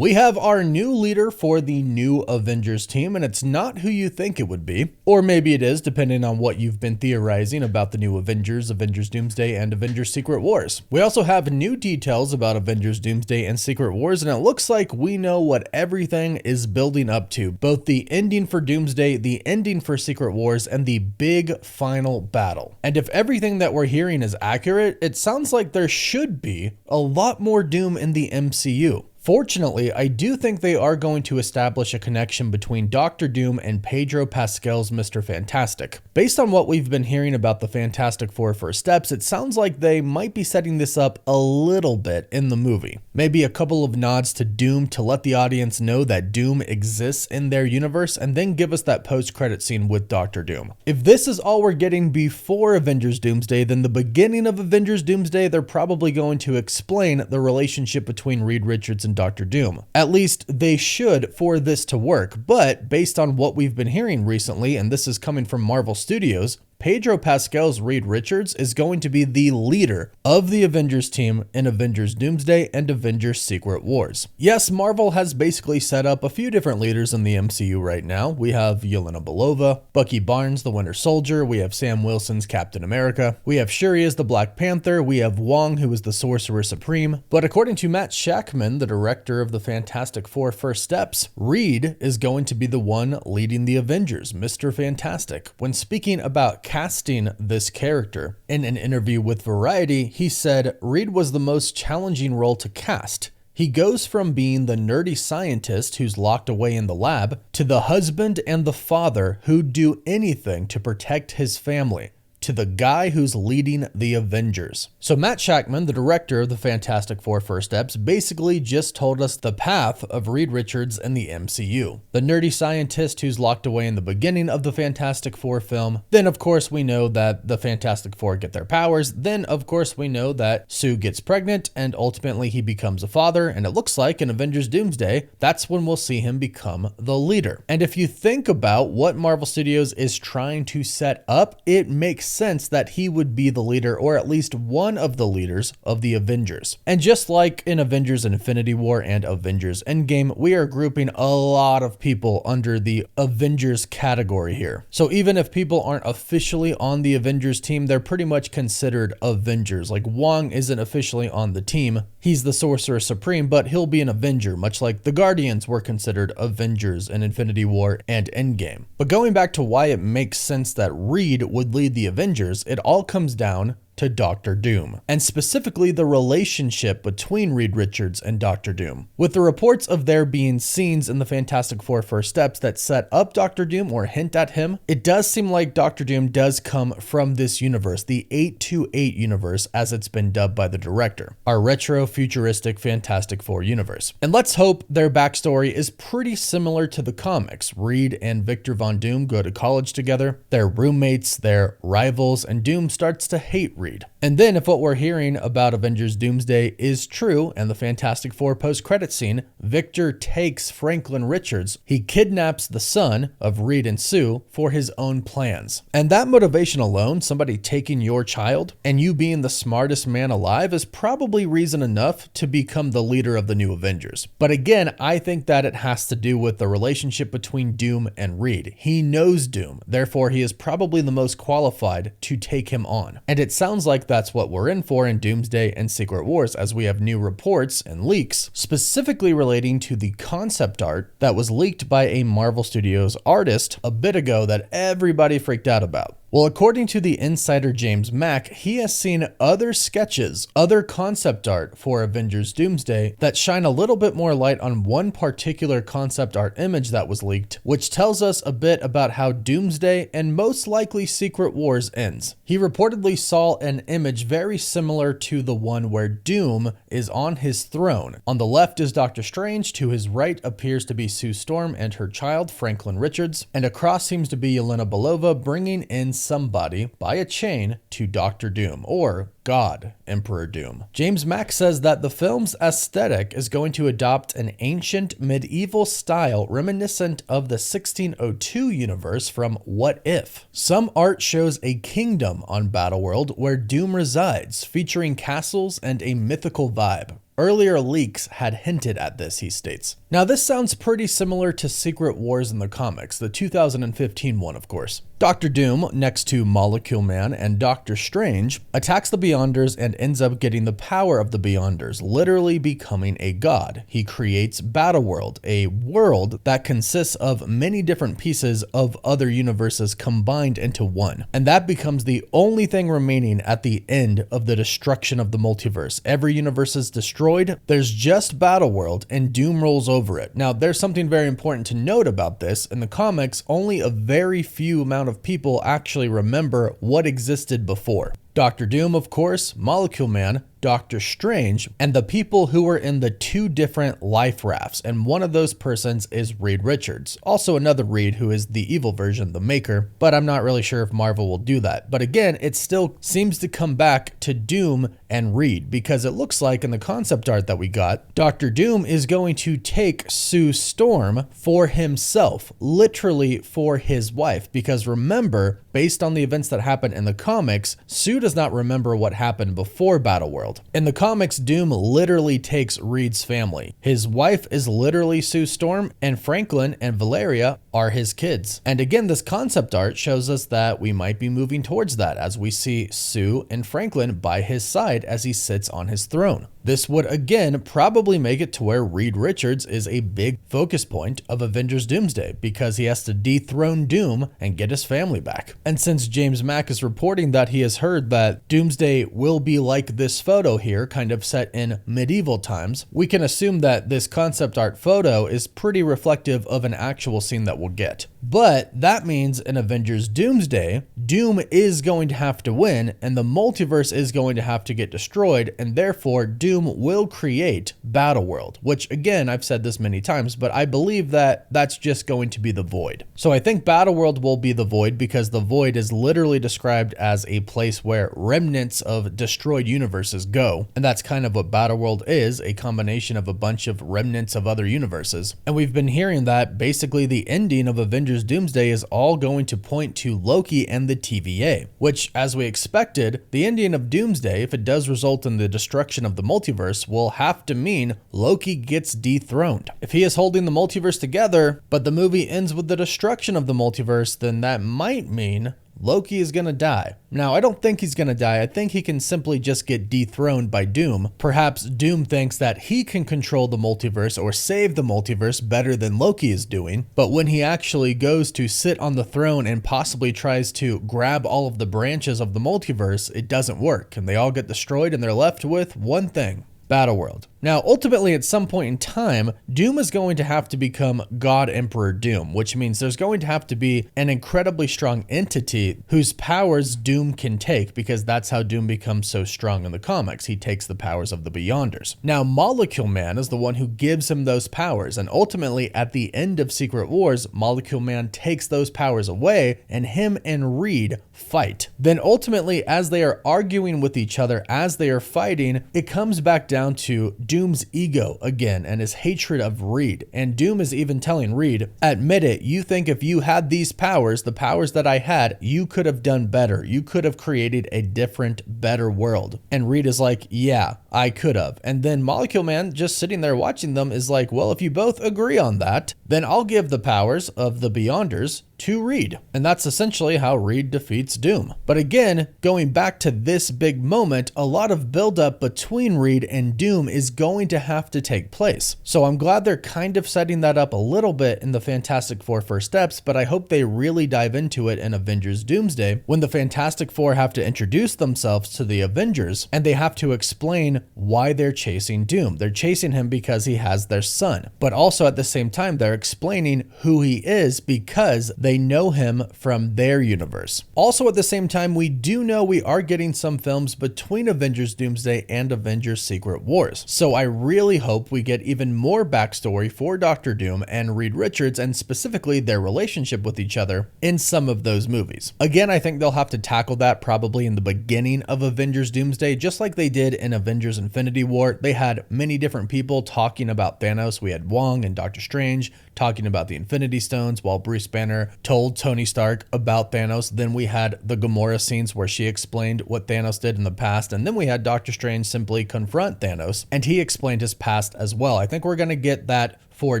We have our new leader for the new Avengers team, and it's not who you think it would be. Or maybe it is, depending on what you've been theorizing about the new Avengers, Avengers Doomsday, and Avengers Secret Wars. We also have new details about Avengers Doomsday and Secret Wars, and it looks like we know what everything is building up to. Both the ending for Doomsday, the ending for Secret Wars, and the big final battle. And if everything that we're hearing is accurate, it sounds like there should be a lot more Doom in the MCU. Fortunately, I do think they are going to establish a connection between Doctor Doom and Pedro Pascal's Mr. Fantastic. Based on what we've been hearing about the Fantastic Four first steps, it sounds like they might be setting this up a little bit in the movie. Maybe a couple of nods to Doom to let the audience know that Doom exists in their universe, and then give us that post-credit scene with Doctor Doom. If this is all we're getting before Avengers Doomsday, then the beginning of Avengers Doomsday, they're probably going to explain the relationship between Reed Richards and Doctor Doom. At least they should for this to work, but based on what we've been hearing recently, and this is coming from Marvel Studios, Pedro Pascal's Reed Richards is going to be the leader of the Avengers team in Avengers Doomsday and Avengers Secret Wars. Yes, Marvel has basically set up a few different leaders in the MCU right now. We have Yelena Belova, Bucky Barnes, the Winter Soldier, we have Sam Wilson's Captain America, we have Shuri as the Black Panther, we have Wong, who is the Sorcerer Supreme. But according to Matt Shakman, the director of the Fantastic Four First Steps, Reed is going to be the one leading the Avengers, Mr. Fantastic. When speaking about casting this character in an interview with Variety, he said Reed was the most challenging role to cast. He goes from being the nerdy scientist who's locked away in the lab to the husband and the father who'd do anything to protect his family, to the guy who's leading the Avengers. So Matt Shakman, the director of the Fantastic Four First Steps, basically just told us the path of Reed Richards in the MCU. The nerdy scientist who's locked away in the beginning of the Fantastic Four film. Then of course we know that the Fantastic Four get their powers. Then of course we know that Sue gets pregnant and ultimately he becomes a father. And it looks like in Avengers Doomsday, that's when we'll see him become the leader. And if you think about what Marvel Studios is trying to set up, it makes sense that he would be the leader, or at least one of the leaders of the Avengers. And just like in Avengers Infinity War and Avengers Endgame, we are grouping a lot of people under the Avengers category here. So even if people aren't officially on the Avengers team, they're pretty much considered Avengers. Like Wong isn't officially on the team. He's the Sorcerer Supreme, but he'll be an Avenger, much like the Guardians were considered Avengers in Infinity War and Endgame. But going back to why it makes sense that Reed would lead the Avengers, it all comes down to Doctor Doom, and specifically the relationship between Reed Richards and Doctor Doom. With the reports of there being scenes in the Fantastic Four First Steps that set up Doctor Doom or hint at him, it does seem like Doctor Doom does come from this universe, the 828 universe as it's been dubbed by the director, our retro-futuristic Fantastic Four universe. And let's hope their backstory is pretty similar to the comics. Reed and Victor Von Doom go to college together, they're roommates, they're rivals, and Doom starts to hate Reed. And then if what we're hearing about Avengers Doomsday is true and the Fantastic Four post-credit scene, Victor takes Franklin Richards. He kidnaps the son of Reed and Sue for his own plans. And that motivation alone, somebody taking your child and you being the smartest man alive, is probably reason enough to become the leader of the new Avengers. But again, I think that it has to do with the relationship between Doom and Reed. He knows Doom, therefore he is probably the most qualified to take him on. And it sounds like that's what we're in for in Doomsday and Secret Wars, as we have new reports and leaks specifically relating to the concept art that was leaked by a Marvel Studios artist a bit ago that everybody freaked out about. Well, according to the insider James Mack, he has seen other sketches, other concept art for Avengers Doomsday that shine a little bit more light on one particular concept art image that was leaked, which tells us a bit about how Doomsday and most likely Secret Wars ends. He reportedly saw an image very similar to the one where Doom is on his throne. On the left is Doctor Strange, to his right appears to be Sue Storm and her child, Franklin Richards, and across seems to be Yelena Belova bringing in somebody by a chain to Doctor Doom, or God, Emperor Doom. James Mack says that the film's aesthetic is going to adopt an ancient medieval style reminiscent of the 1602 universe from What If. Some art shows a kingdom on Battleworld where Doom resides, featuring castles and a mythical vibe. Earlier leaks had hinted at this, he states. Now, this sounds pretty similar to Secret Wars in the comics, the 2015 one, of course. Dr. Doom, next to Molecule Man and Doctor Strange, attacks the Beyonders and ends up getting the power of the Beyonders, literally becoming a god. He creates Battleworld, a world that consists of many different pieces of other universes combined into one. And that becomes the only thing remaining at the end of the destruction of the multiverse. Every universe is destroyed, there's just Battleworld, and Doom rolls over it. Now, there's something very important to note about this. In the comics, only a very few amount of people actually remember what existed before. Dr. Doom, of course, Molecule Man, Doctor Strange, and the people who were in the two different life rafts, and one of those persons is Reed Richards. Also another Reed who is the evil version, the Maker, but I'm not really sure if Marvel will do that. But again, it still seems to come back to Doom and Reed, because it looks like in the concept art that we got, Dr. Doom is going to take Sue Storm for himself, literally for his wife, because remember, based on the events that happened in the comics, Sue does not remember what happened before Battleworld. In the comics, Doom literally takes Reed's family. His wife is literally Sue Storm, and Franklin and Valeria are his kids. And again, this concept art shows us that we might be moving towards that as we see Sue and Franklin by his side as he sits on his throne. This would again probably make it to where Reed Richards is a big focus point of Avengers Doomsday, because he has to dethrone Doom and get his family back. And since James Mack is reporting that he has heard that Doomsday will be like this photo here, kind of set in medieval times, we can assume that this concept art photo is pretty reflective of an actual scene that we'll get. But that means in Avengers Doomsday, Doom is going to have to win, and the multiverse is going to have to get destroyed, and therefore Doom will create Battleworld, which again, I've said this many times, but I believe that that's just going to be the Void. So I think Battleworld will be the Void, because the Void is literally described as a place where remnants of destroyed universes go, and that's kind of what Battleworld is, a combination of a bunch of remnants of other universes. And we've been hearing that basically the ending of Avengers Doomsday is all going to point to Loki and the TVA, which, as we expected, the ending of Doomsday, if it does result in the destruction of the multiverse, will have to mean Loki gets dethroned. If he is holding the multiverse together, but the movie ends with the destruction of the multiverse, then that might mean Loki is gonna die. Now, I don't think he's gonna die. I think he can simply just get dethroned by Doom. Perhaps Doom thinks that he can control the multiverse or save the multiverse better than Loki is doing. But when he actually goes to sit on the throne and possibly tries to grab all of the branches of the multiverse, it doesn't work, and they all get destroyed, and they're left with one thing: Battleworld. Now, ultimately, at some point in time, Doom is going to have to become God Emperor Doom, which means there's going to have to be an incredibly strong entity whose powers Doom can take, because that's how Doom becomes so strong in the comics. He takes the powers of the Beyonders. Now, Molecule Man is the one who gives him those powers, and ultimately, at the end of Secret Wars, Molecule Man takes those powers away, and him and Reed fight. Then ultimately, as they are arguing with each other, as they are fighting, it comes back down to Doom's ego again and his hatred of Reed. And Doom is even telling Reed, admit it, you think if you had these powers, the powers that I had, you could have done better. You could have created a different, better world. And Reed is like, yeah, I could have. And then Molecule Man, just sitting there watching them, is like, well, if you both agree on that, then I'll give the powers of the Beyonders to Reed. And that's essentially how Reed defeats Doom. But again, going back to this big moment, a lot of buildup between Reed and Doom is going to have to take place. So I'm glad they're kind of setting that up a little bit in the Fantastic Four First Steps, but I hope they really dive into it in Avengers Doomsday, when the Fantastic Four have to introduce themselves to the Avengers, and they have to explain why they're chasing Doom. They're chasing him because he has their son, but also at the same time, they're explaining who he is because they know him from their universe. Also at the same time, we do know we are getting some films between Avengers Doomsday and Avengers Secret Wars. So I really hope we get even more backstory for Dr. Doom and Reed Richards, and specifically their relationship with each other in some of those movies. Again, I think they'll have to tackle that probably in the beginning of Avengers Doomsday, just like they did in Avengers Infinity War. They had many different people talking about Thanos. We had Wong and Doctor Strange talking about the Infinity Stones, while Bruce Banner told Tony Stark about Thanos. Then we had the Gamora scenes where she explained what Thanos did in the past. And then we had Doctor Strange simply confront Thanos, and he explained his past as well. I think we're going to get that for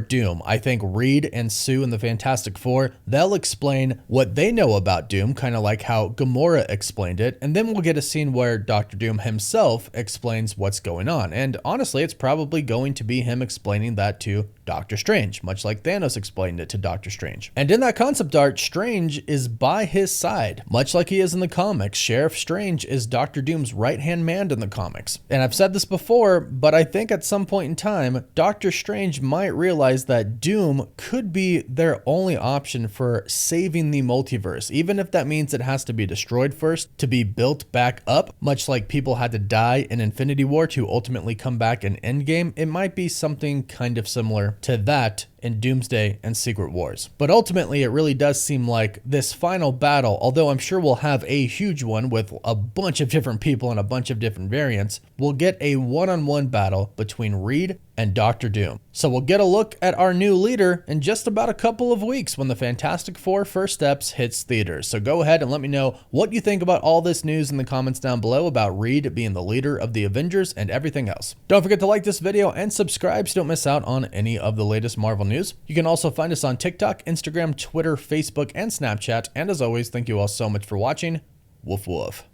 Doom. I think Reed and Sue in the Fantastic Four, they'll explain what they know about Doom, kind of like how Gamora explained it, and then we'll get a scene where Dr. Doom himself explains what's going on. And honestly, it's probably going to be him explaining that to Doctor Strange, much like Thanos explained it to Doctor Strange. And in that concept art, Strange is by his side, much like he is in the comics. Sheriff Strange is Dr. Doom's right-hand man in the comics. And I've said this before, but I think at some point in time, Doctor Strange might realize that Doom could be their only option for saving the multiverse, even if that means it has to be destroyed first to be built back up, much like people had to die in Infinity War to ultimately come back in Endgame. It might be something kind of similar to that in Doomsday and Secret Wars. But ultimately, it really does seem like this final battle, although I'm sure we'll have a huge one with a bunch of different people and a bunch of different variants, we'll get a one-on-one battle between Reed and Dr. Doom. So we'll get a look at our new leader in just about a couple of weeks when the Fantastic Four First Steps hits theaters. So go ahead and let me know what you think about all this news in the comments down below about Reed being the leader of the Avengers and everything else. Don't forget to like this video and subscribe so you don't miss out on any of the latest Marvel news. You can also find us on TikTok, Instagram, Twitter, Facebook, and Snapchat. And as always, thank you all so much for watching. Woof woof.